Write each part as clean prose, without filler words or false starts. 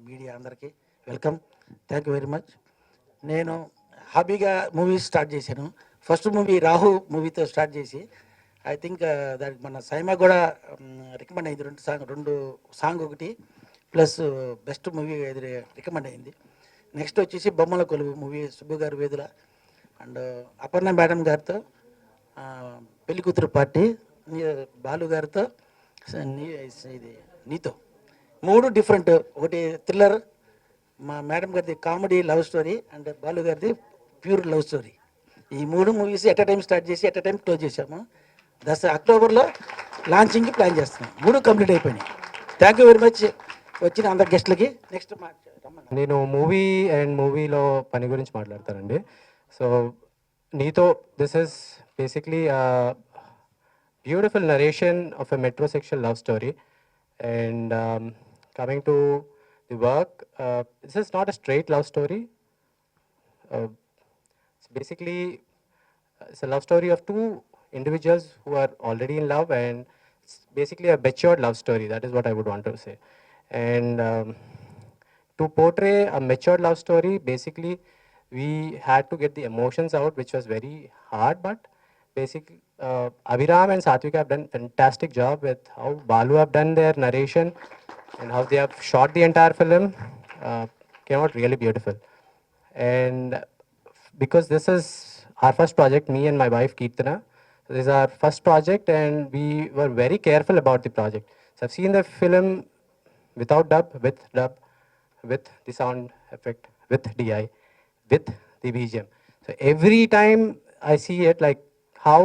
Media అందరికీ welcome, thank you very much. నేను హాబీగా మూవీస్ స్టార్ట్ చేశాను. ఫస్ట్ మూవీ రాహు మూవీతో స్టార్ట్ చేసి ఐ థింక్ దానికి మన సైమా కూడా రికమెండ్ అయింది. రెండు సాంగ్ ఒకటి ప్లస్ బెస్ట్ మూవీ రికమెండ్ అయింది. నెక్స్ట్ వచ్చేసి బొమ్మల కొలువు మూవీ సుబ్బు గారు వేదుల అండ్ అపర్ణ మేడం గారితో పెళ్లి కూతురు పార్టీ, బాలు గారితో ఇది నీతో మూడు డిఫరెంట్. ఒకటి థ్రిల్లర్, మా మేడం గారిది comedy love story and Balu గారిది ప్యూర్ లవ్ స్టోరీ. ఈ మూడు మూవీస్ ఎట్ టైం స్టార్ట్ చేసి ఎట్ టైం క్లోజ్ చేశాము. అక్టోబర్లో లాంచింగ్కి ప్లాన్ చేస్తున్నాం. మూడు కంప్లీట్ అయిపోయినాయి. థ్యాంక్ యూ వెరీ మచ్ వచ్చిన అందరు గెస్ట్లకి. నెక్స్ట్ నేను మూవీ అండ్ మూవీలో పని గురించి మాట్లాడతానండి. సో నీతో this is basically beautiful narration of a metrosexual love story. And coming to the work, this is not a straight love story. It's basically it's a love story of two individuals who are already in love, and it's basically a matured love story. That is what I would want to say. And to portray a matured love story, basically we had to get the emotions out, which was very hard, but basically Abhiram and Satvika have done fantastic job with how Balu have done their narration and how they have shot the entire film. Came out really beautiful. And because this is our first project, me and my wife Keertana, so this is our first project and we were very careful about the project. So I've seen the film without dub, with the sound effect, with DI, with the BGM. So every time I see it, like how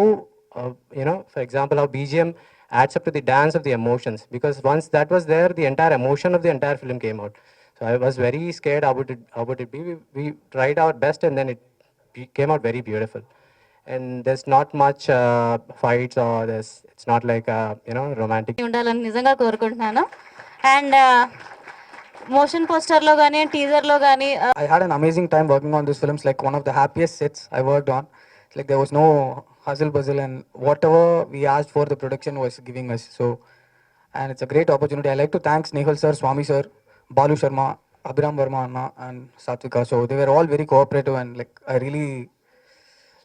for example, how BGM adds up to the dance of the emotions, because once that was there, the entire emotion of the entire film came out. So I was very scared how would it be. We tried our best and then it came out very beautiful. And there's not much fights or it's not like romantic. ఉండాలని నిజంగా కోరుకుంటున్నాను. And motion పోస్టర్లో కానీ టీజర్లో కానీ I had an amazing time working on this film. It's like one of the happiest sets I worked on. It's like there was no hustle bustle and whatever we asked for, the production was giving us. So, and it's a great opportunity. I like to thank Snehal sir, Swami sir, Balu Sharma, Abhiram Verma Anna and Satvika. So they were all very cooperative and like I really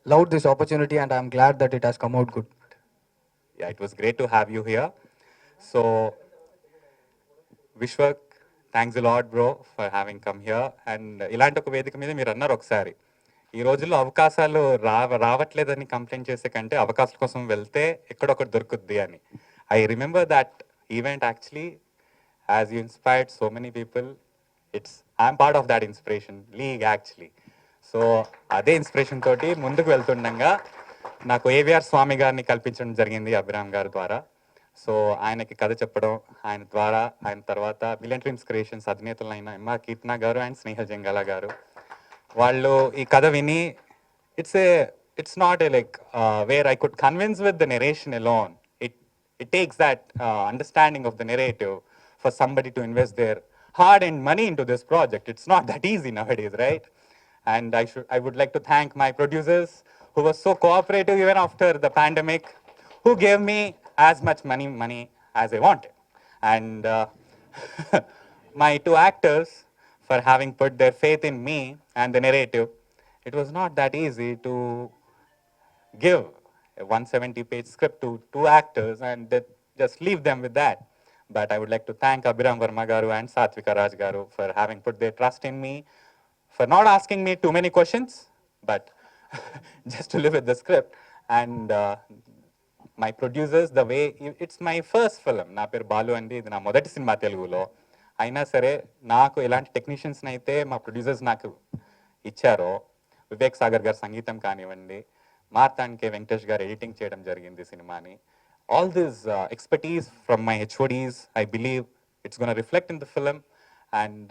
loved this opportunity and I'm glad that it has come out good. Yeah, it was great to have you here. So, Vishwak, thanks a lot bro for having come here. And ఇలాంటి ఒక వేదిక మీద మీరు అన్నారు ఒకసారి, ఈ రోజుల్లో అవకాశాలు రావట్లేదని కంప్లైంట్ చేసే కంటే అవకాశాల కోసం వెళ్తే ఎక్కడొకటి దొరుకుద్ది అని. I remember that event actually as you inspired so many people. I'm part of that inspiration league actually. So అదే ఇన్స్పిరేషన్ తోటి ముందుకు వెళ్తుండగా నాకు ఏవిఆర్ స్వామి గారిని కల్పించడం జరిగింది అభిరామ్ గారి ద్వారా. సో ఆయనకి కథ చెప్పడం, ఆయన ద్వారా ఆయన తర్వాత బిలియన్ డ్రీమ్స్ క్రియేషన్స్ అధినేతలైన ఎంఆర్ కీర్తన గారు అండ్ స్నేహల్ జంగాల గారు వాళ్ళు ఈ కథ విని it's not a like where I could convince with the narration alone. It takes that understanding of the narrative for somebody to invest their hard-earned money into this project. It's not that easy nowadays, right? And I would like to thank my producers who were so cooperative even after the pandemic, who gave me as much money as I wanted. And my two actors for having put their faith in me and the narrative. It was not that easy to give a 170-page script to two actors and just leave them with that. But I would like to thank Abhiram Verma Garu and Satvika Raj Garu for having put their trust in me, for not asking me too many questions, but just to live with the script. And my producers, the way, it's my first film. Na per Balu andi, idi na modati cinema Telugulo. అయినా సరే నాకు ఎలాంటి టెక్నీషియన్స్ని అయితే మా producers నాకు ఇచ్చారో, వివేక్ సాగర్ గారు సంగీతం కానివ్వండి, మార్తాండ్కే వెంకటేష్ గారు ఎడిటింగ్ చేయడం జరిగింది సినిమాని, all this expertise from my HODs, I believe it's going to reflect in the film, and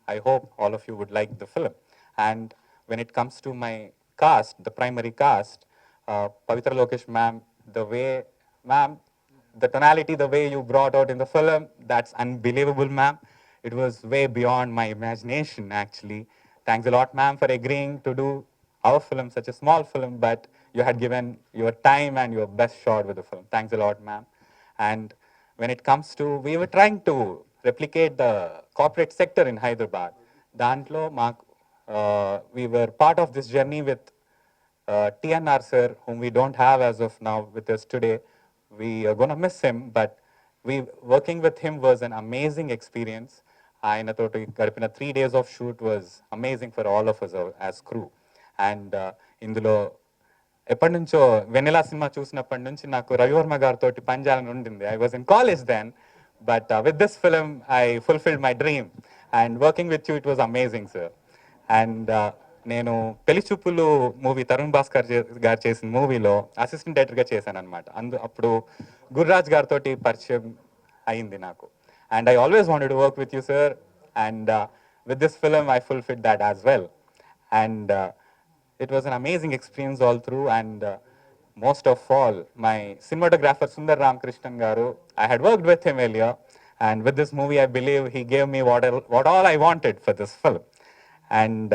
I hope all of you would like the film. And when it comes to my cast, the primary cast, Pavitra Lokesh ma'am, ma'am, the tonality, the way you brought out in the film, that's unbelievable, ma'am. It was way beyond my imagination, actually. Thanks a lot, ma'am, for agreeing to do our film, such a small film, but you had given your time and your best shot with the film. Thanks a lot, ma'am. And when it comes to, we were trying to replicate the corporate sector in Hyderabad. Dantlo, we were part of this journey with TNR sir, whom we don't have as of now with us today. We are going to miss him, but working with him was an amazing experience. ఆయనతోటి గడిపిన 3 days of shoot was amazing for all of us as crew. And ఇందులో ఎప్పటి నుంచో వెన్నెలా cinema చూసినప్పటి నుంచి నాకు రవివర్మ గారితో పనిచేయాలని ఉండింది. I was in college then, but with this film I fulfilled my dream, and working with you it was amazing sir. And నేను పెళ్లి చూపులు మూవీ తరుణ్ భాస్కర్ గారు చేసిన మూవీలో అసిస్టెంట్ డైరెక్టర్గా చేశాను అనమాట. అప్పుడు గుర్రాజ్ గారితో పరిచయం అయింది నాకు. And I always wanted to work with you sir, and with this film I fulfilled that as well. And it was an amazing experience all through, and most of all, my cinematographer Sundar Ramkrishnan Garu, I had worked with him earlier, and with this movie, I believe he gave me what all I wanted for this film. And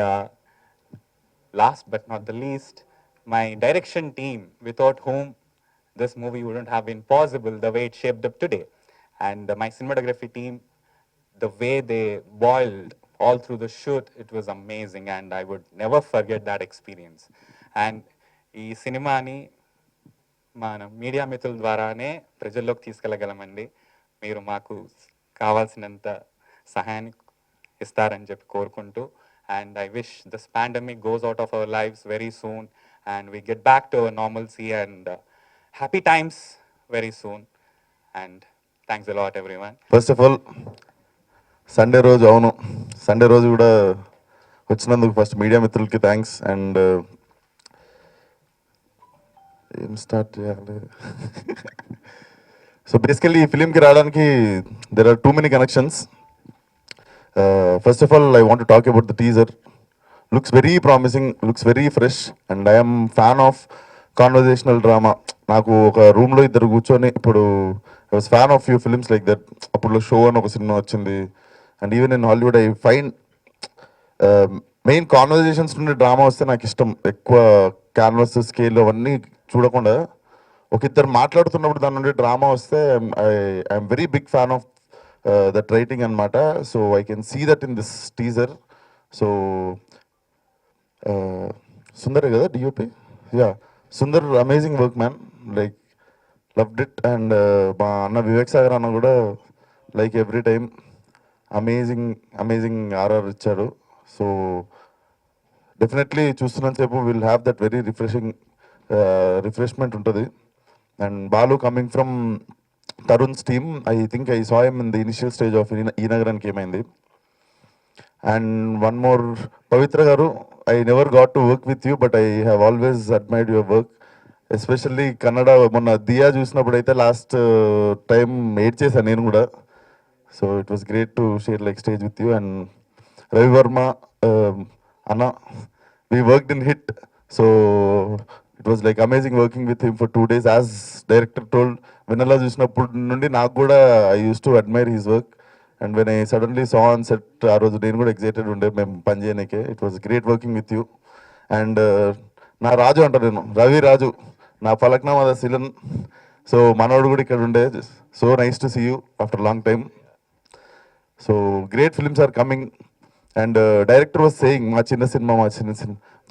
last but not the least, my direction team, without whom this movie wouldn't have been possible the way it shaped up today. And my cinematography team, the way they boiled all through the shoot, it was amazing, and I would never forget that experience. And ఈ సినిమాని మన media మిత్రుల ద్వారానే ప్రజల్లోకి తీసుకెళ్ళగలమండి. మీరు మాకు కావాల్సినంత సహాయాన్ని ఇస్తారని చెప్పి కోరుకుంటూ, and I wish this pandemic goes out of our lives very soon and we get back to our normalcy and happy times very soon. And thanks a lot, everyone. First of all Sunday రోజు, అవును Sunday రోజు కూడా వచ్చినందుకు first media మిత్రులకి thanks. And ఏం start చేయాలి? So basically ఈ ఫిలింకి రావడానికి there are too many connections. First of all I want to talk about the teaser. Looks very promising, looks very fresh, and I'm fan of conversational drama. నాకు ఒక రూమ్లో ఇద్దరు కూర్చొని, ఇప్పుడు I was fan of few films like that. అప్పుడు show అని ఒక cinema వచ్చింది, and even in Hollywood I find main conversations నుండి డ్రామా వస్తే నాకు ఇష్టం. ఎక్కువ క్యాన్వస్ స్కేల్ అవన్నీ చూడకుండా ఒక ఇద్దరు మాట్లాడుతున్నప్పుడు దాని నుండి డ్రామా వస్తే I'm very big fan of that writing అనమాట. So I can see that in this teaser. So సుందరే కదా DOP? Yeah, Sundar amazing work man, like loved it. And మా అన్న వివేక్ సాగర్ అన్న కూడా like every time amazing RR ఇచ్చాడు. So definitely చూస్తున్నంతసేపు will have that very refreshment ఉంటుంది. And Balu coming from Tarun's team, I think I saw him in the initial stage of ఈ నగరానికి ఏమైంది. అండ్ వన్ మోర్, పవిత్ర గారు, I never got to work with you, but I have always admired your work. Especially Kannada మొన్న దియా చూసినప్పుడు అయితే last time eight చేశాను నేను కూడా. So it was great to share like stage with you. And Ravivarma అన్న, we worked in hit. So it was like amazing working with him for 2 days. As director told, Vennela చూసినప్పుడు నుండి నాకు కూడా I use to admire his work. And when I suddenly saw on set, ఆ రోజు నేను కూడా excited ఉండే మేము పని చేయడానికే. It was great working with you. And నా రాజు అంట, నేను రవి రాజు, నా ఫలక్నామా సిలన్. సో మనోడు కూడా ఇక్కడ ఉండే. So nice to see you after long time. So great films are coming. And director was saying మా చిన్న సినిమా.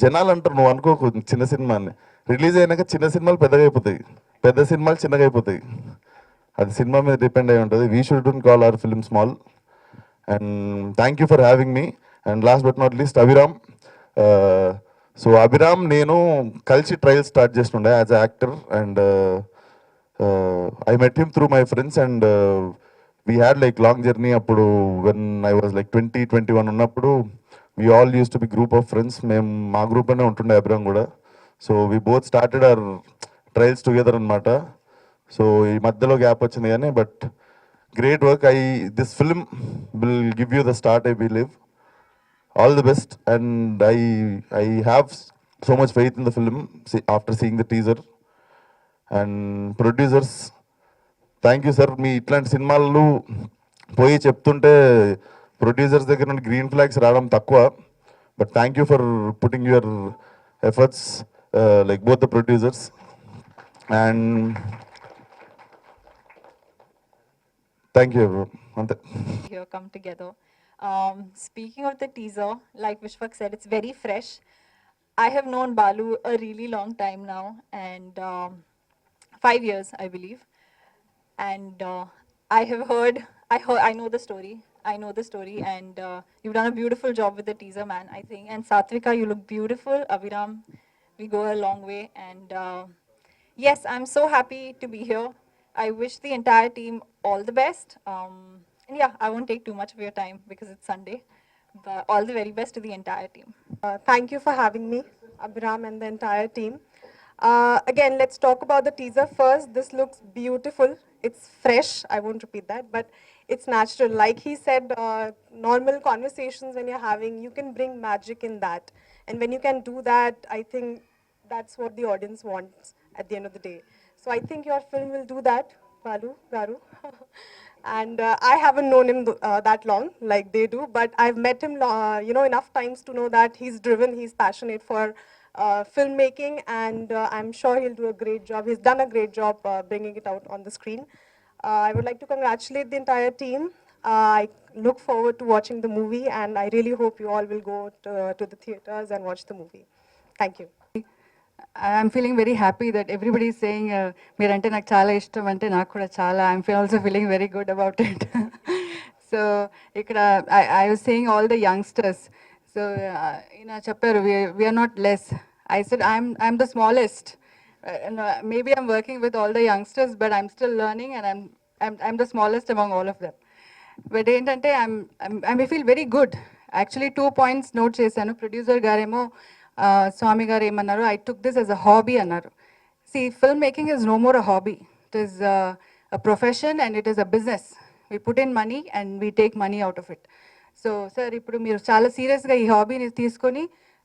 జనాలు అంటారు, నువ్వు అనుకోకు చిన్న సినిమా అని. రిలీజ్ అయినాక చిన్న సినిమాలు పెద్దగా అయిపోతాయి, పెద్ద సినిమాలు చిన్నగా అయిపోతాయి. అది సినిమా మీద డిపెండ్ అయి ఉంటుంది. We shouldn't call hour film small. And thank you for having me. And last but not least Abhiram. So Abhiram నేను కలిసి ట్రయల్స్ స్టార్ట్ చేస్తుండే as a actor. And I met him through my friends. And we had like long journey. అప్పుడు when I was like 20-21 ఉన్నప్పుడు we all use to be group of friends. మేము మా గ్రూప్లోనే ఉంటుండే అభిరామ్ కూడా. So we both started our trials together అనమాట. So ఈ మధ్యలో gap వచ్చింది కానీ but great work. This film will give you the start, I believe. All the best, and I have so much faith in the film after seeing the teaser. And producers, thank you sir. మీ ఇట్లాంటి సినిమాలు పోయి చెప్తుంటే producers దగ్గర నుండి green flags రావడం తక్కువ. But thank you for putting your efforts, like both the producers. And thank you ఎవరు అంతే. Here come together. Speaking of the teaser, like Vishwak said, it's very fresh. I have known Balu a really long time now, and 5 years, I believe. And I know the story. I know the story, and you've done a beautiful job with the teaser, man, I think. And Satvika, you look beautiful. Aviram, we go a long way. And yes, I'm so happy to be here. I wish the entire team all the best. And yeah, I won't take too much of your time because it's Sunday. But all the very best to the entire team. Thank you for having me, Abhiram and the entire team. Again, let's talk about the teaser first. This looks beautiful. It's fresh. I won't repeat that, but it's natural. Like he said, normal conversations when you're having, you can bring magic in that. And when you can do that, I think that's what the audience wants at the end of the day. So I think your film will do that, Balu Garu. And I haven't known him that long, like they do, but I've met him, enough times to know that he's driven, he's passionate for filmmaking, and I'm sure he'll do a great job. He's done a great job bringing it out on the screen. I would like to congratulate the entire team. I look forward to watching the movie, and I really hope you all will go to the theaters and watch the movie. Thank you. I'm feeling very happy that everybody is saying మీరంటే నాకు చాలా ఇష్టం అంటే నాకు కూడా చాలా I'm also feeling very good about it. So ఇక్కడ I was saying all the youngsters. So ఈయన చెప్పారు we are not less. I said I'm the smallest. Maybe I'm working with all the youngsters, but I'm still learning, and I'm the smallest among all of them. But ఏంటంటే I feel very good. Actually 2 points note చేశాను. Producer గారేమో స్వామి గారు ఏమన్నారు, I took this as a hobby అన్నారు. See, filmmaking is no more a hobby. It is a profession and it is a business. We put in money and we take money out of it. So, sir, ఇప్పుడు మీరు చాలా సీరియస్గా ఈ హాబీని తీసుకొని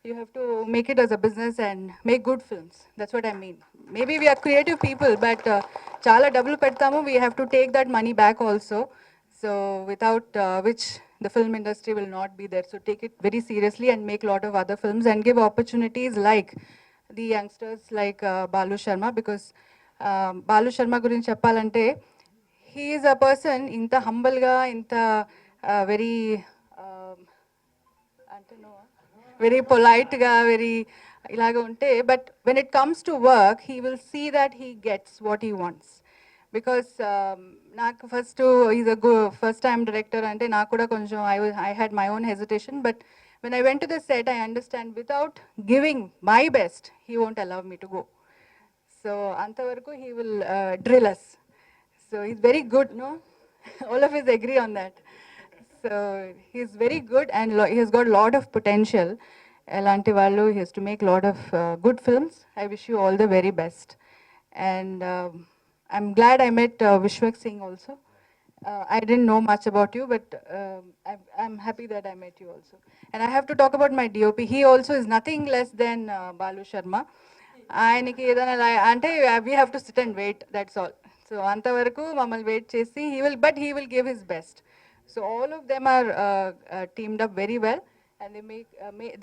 you have to make it as a business and make good films. That's what I mean. Maybe we are creative people, but చాలా డబ్బులు పెడతాము, we have to take that money back also. So without which the film industry will not be there. So take it very seriously and make a lot of other films and give opportunities like the youngsters like Balu Sharma, because Balu Sharma gurinchi cheppalante, he is a person inta humble ga, inta very very polite ga, very ilaga unte, but when it comes to work, he will see that he gets what he wants. Because నాకు first is a first time director అంటే నాకు కూడా కొంచెం I had my own hesitation, but when I went to the set, I understand without giving my best, he won't allow me to go. So అంతవరకు he will drill us. So he's very good, no? All of us agree on that. So he's very good and he has got a lot of potential. ఎలాంటి వాళ్ళు, he has to make a lot of good films. I wish you all the very best. And I'm glad I met Vishwak Singh also. I didn't know much about you, but I'm happy that I met you also. And I have to talk about my DOP. He also is nothing less than Balu Sharma. ఆయనకి ఏదైనా అంటే we have to sit and wait, that's all. So అంతవరకు మమ్మల్ని wait చేసి he will give his best. So all of them are teamed up very well, and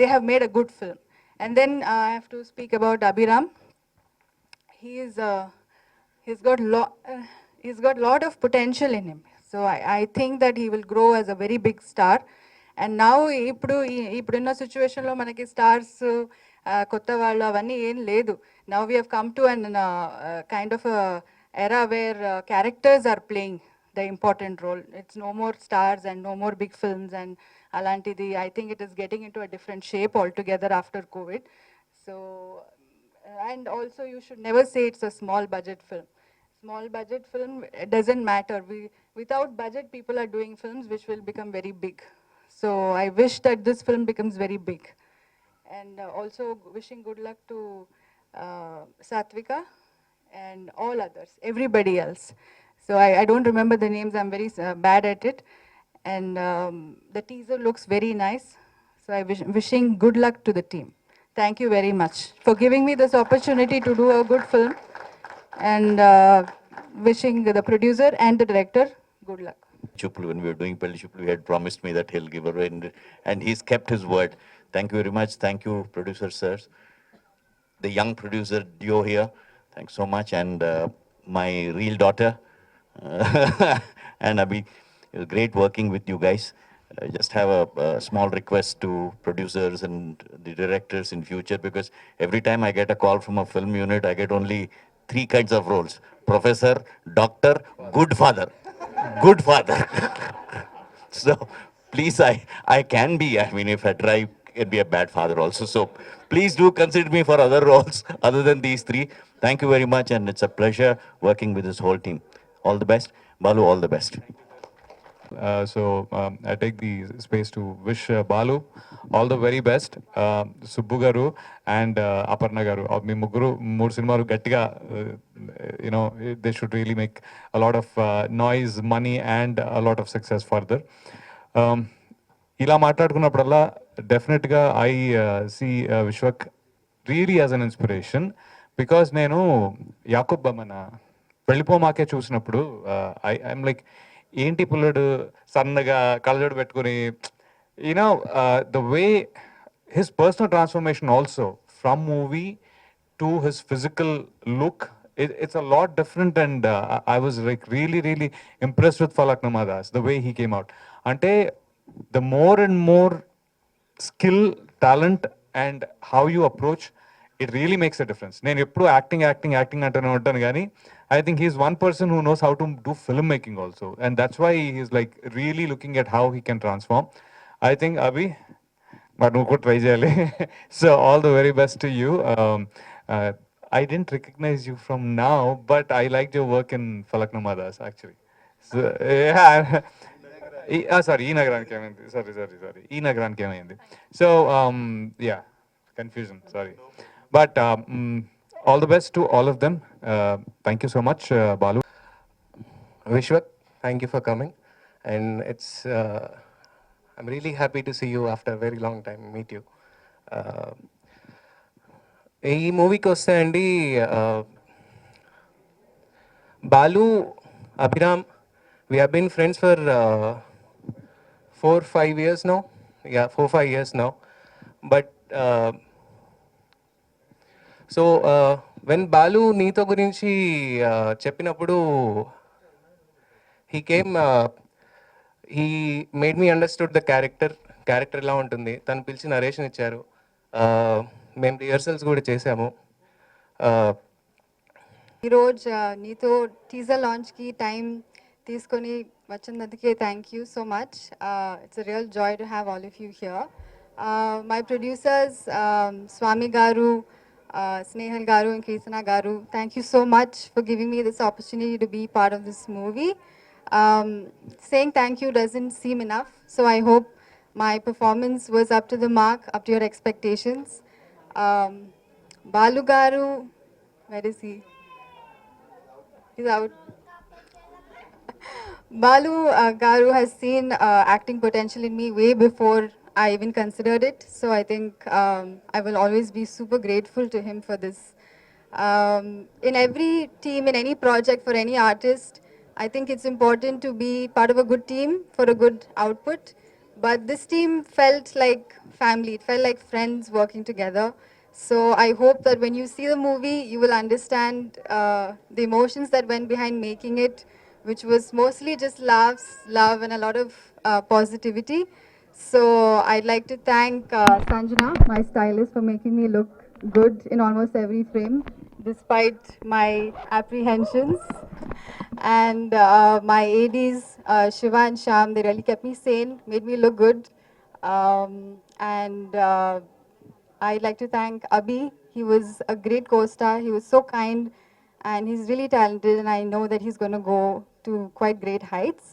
they have made a good film. And then I have to speak about Abhiram. He's got lot of potential in him. So I think that he will grow as a very big star. And now ఇప్పుడున్న సిచ్యువేషన్లో మనకి stars కొత్త వాళ్ళు అవన్నీ ఏం లేదు. Now we have come to an kind of a era where characters are playing the important role. It's no more stars and no more big films and alantidi. I think it is getting into a different shape altogether after COVID. So and also you should never say it's a small budget film. Small budget film, it doesn't matter. Without budget, people are doing films which will become very big. So I wish that this film becomes very big. And also wishing good luck to Satvika and all others, everybody else. So I don't remember the names, I'm very bad at it. And the teaser looks very nice. So wishing good luck to the team. Thank you very much for giving me this opportunity to do a good film. And wishing the producer and the director good luck. Chuplu, when we were doing Pelli Chuplu, he had promised me that he'll give away, and he's kept his word. Thank you very much. Thank you, producer sirs. The young producer duo here, thanks so much. And my real daughter, and Abhi, it was great working with you guys. I just have a small request to producers and the directors in future, because every time I get a call from a film unit, I get only 3 kinds of roles: professor, doctor, good father. Good father. So please, I can be, I mean, if I try, can be a bad father also. So please do consider me for other roles other than these 3. Thank you very much, and it's a pleasure working with this whole team. All the best. Balu, all the best. I take the space to wish Balu all the very best. Subbu garu and Aparna garu. మీ ముగ్గురు 3 సినిమాలు గట్టిగా they should really make a lot of noise, money and a lot of success further. ఇలా మాట్లాడుకున్నప్పుడల్లా డెఫినెట్గా I see Vishwak really as an inspiration. Because నేను యాకూబ్ మన వెళ్ళిపోమాకే చూసినప్పుడు I'm like, ఏంటి పుల్లడు సన్నగా కళ్ళజోడు పెట్టుకుని, you know the way his personal transformation also from movie to his physical look, it's a lot different. And I was like really impressed with Falaknuma Das, the way he came out. Ante the more and more skill, talent and how you approach, it really makes a difference. నేను ఎప్పుడు acting అంటూనే ఉంటాను, కానీ I think he's one person who knows how to do filmmaking also, and that's why he's like really looking at how he can transform. I think Abhi, but నువ్వు కూడా try చేయాలి. So all the very best to you. I didn't recognize you from now, but I liked your work in Falaknuma Das actually. So, yeah. Sorry, ఈ నగరానికి ఏమైంది? Sorry. ఈ నగరానికి ఏమైంది? So, yeah, confusion, sorry. But all the best to all of them. Thank you so much, Balu. Vishwak, thank you for coming. And I'm really happy to see you after a very long time, meet you. ఈ మూవీకి వస్తే అండి, Balu, Abhiram, we have been friends for 4-5 years now. Yeah, 4-5 years now. But so when Balu నీతో గురించి చెప్పినప్పుడు, he came, he made me understood the character ఎలా ఉంటుంది. తను పిలిచి నరేషన్ ఇచ్చారు, మేము రిహర్సల్స్ కూడా చేసాము. ఈరోజు నీతో టీజర్ లాంచ్కి టైం తీసుకొని వచ్చినందుకే thank you so much. It's a real joy to have all of you here. My producers Swami గారు, స్నేహల్ గారు and Kirtana garu, thank you so much for giving me this opportunity to be part of this movie. Saying thank you doesn't seem enough, so I hope my performance was up to the mark, up to your expectations. Balu garu, where is he? He's out. Balu garu has seen acting potential in me way before I even considered it. So I think I will always be super grateful to him for this. In every team, in any project, for any artist, I think it's important to be part of a good team for a good output. But this team felt like family. It felt like friends working together. So I hope that when you see the movie, you will understand the emotions that went behind making it, which was mostly just laughs, love, and a lot of positivity. So I'd like to thank Sanjana, my stylist, for making me look good in almost every frame, despite my apprehensions. And my ADs, Shiva and Sham, they really kept me sane, made me look good. And I'd like to thank Abhi. He was a great co-star. He was so kind, and he's really talented, and I know that he's going to go to quite great heights.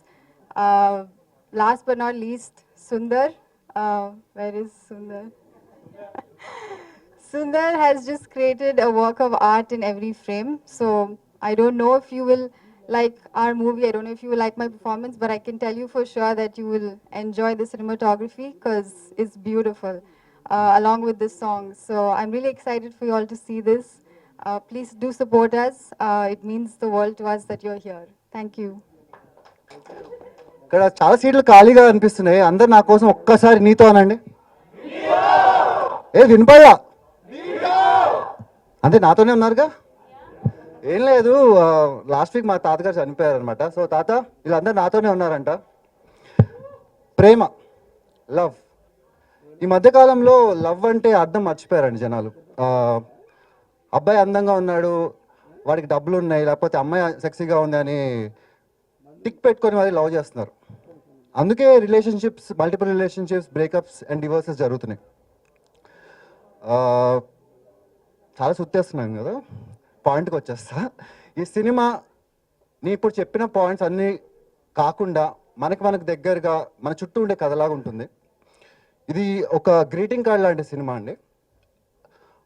Last but not least, Sundar. Where is Sundar? Sundar has just created a work of art in every frame. So I don't know if you will like our movie. I don't know if you will like my performance, but I can tell you for sure that you will enjoy the cinematography because it's beautiful, along with this song. So I'm really excited for you all to see this. Please do support us. It means the world to us that you're here. Thank you. ఇక్కడ చాలా సీట్లు ఖాళీగా అనిపిస్తున్నాయి. అందరు నా కోసం ఒక్కసారి నీతో అనండి. ఏ వినపడలా? అంటే నాతోనే ఉన్నారుగా? ఏం లేదు, లాస్ట్ వీక్ మా తాతగారు చనిపోయారు అనమాట. సో తాత వీళ్ళందరూ నాతోనే ఉన్నారంట. ప్రేమ, లవ్. ఈ మధ్యకాలంలో లవ్ అంటే అర్థం మర్చిపోయారండి జనాలు. అబ్బాయి అందంగా ఉన్నాడు, వాడికి డబ్బులు ఉన్నాయి, లేకపోతే అమ్మాయి సెక్సీగా ఉంది అని టిక్ పెట్టుకొని మరి లవ్ చేస్తున్నారు. అందుకే relationships, multiple relationships, breakups and divorces జరుగుతున్నాయి. చాలా సుత్తేస్తున్నాను కదా, పాయింట్కి వచ్చేస్తా. ఈ సినిమా నేను ఇప్పుడు చెప్పిన పాయింట్స్ అన్నీ కాకుండా మనకు దగ్గరగా మన చుట్టూ ఉండే కథలాగా ఉంటుంది. ఇది ఒక గ్రీటింగ్ కార్డ్ లాంటి సినిమా అండి.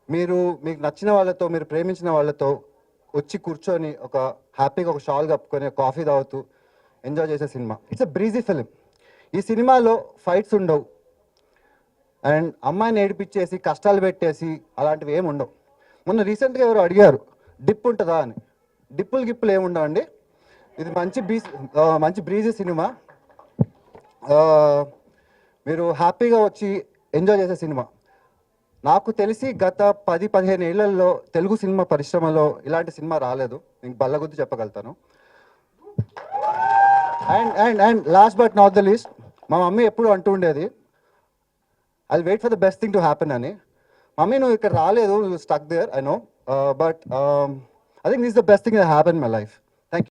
మీకు నచ్చిన వాళ్ళతో, మీరు ప్రేమించిన వాళ్ళతో వచ్చి కూర్చొని ఒక హ్యాపీగా ఒక షాల్ కప్పుకొని కాఫీ తాగుతూ ఎంజాయ్ చేసే cinema. It's a breezy film. ఈ సినిమాలో ఫైట్స్ ఉండవు అండ్ అమ్మాయిని ఏడిపించేసి కష్టాలు పెట్టేసి అలాంటివి ఏమి ఉండవు. మొన్న రీసెంట్గా ఎవరు అడిగారు డిప్ ఉంటుందా అని. గిప్పులు ఏమి ఉండవండి. ఇది మంచి బ్రీజీ సినిమా. మీరు హ్యాపీగా వచ్చి ఎంజాయ్ చేసే సినిమా. నాకు తెలిసి గత 10-15 ఏళ్లలో తెలుగు సినిమా పరిశ్రమలో ఇలాంటి సినిమా రాలేదు, నేను బల్లగుద్ది చెప్పగలుగుతాను. And last but not the least, మా మమ్మీ ఎప్పుడు అంటూ ఉండేది I wait for the best thing to happen అని. మమ్మీ నువ్వు ఇక్కడ రాలేదు, you stuck there, I know, but I think this the best thing that happen in my life.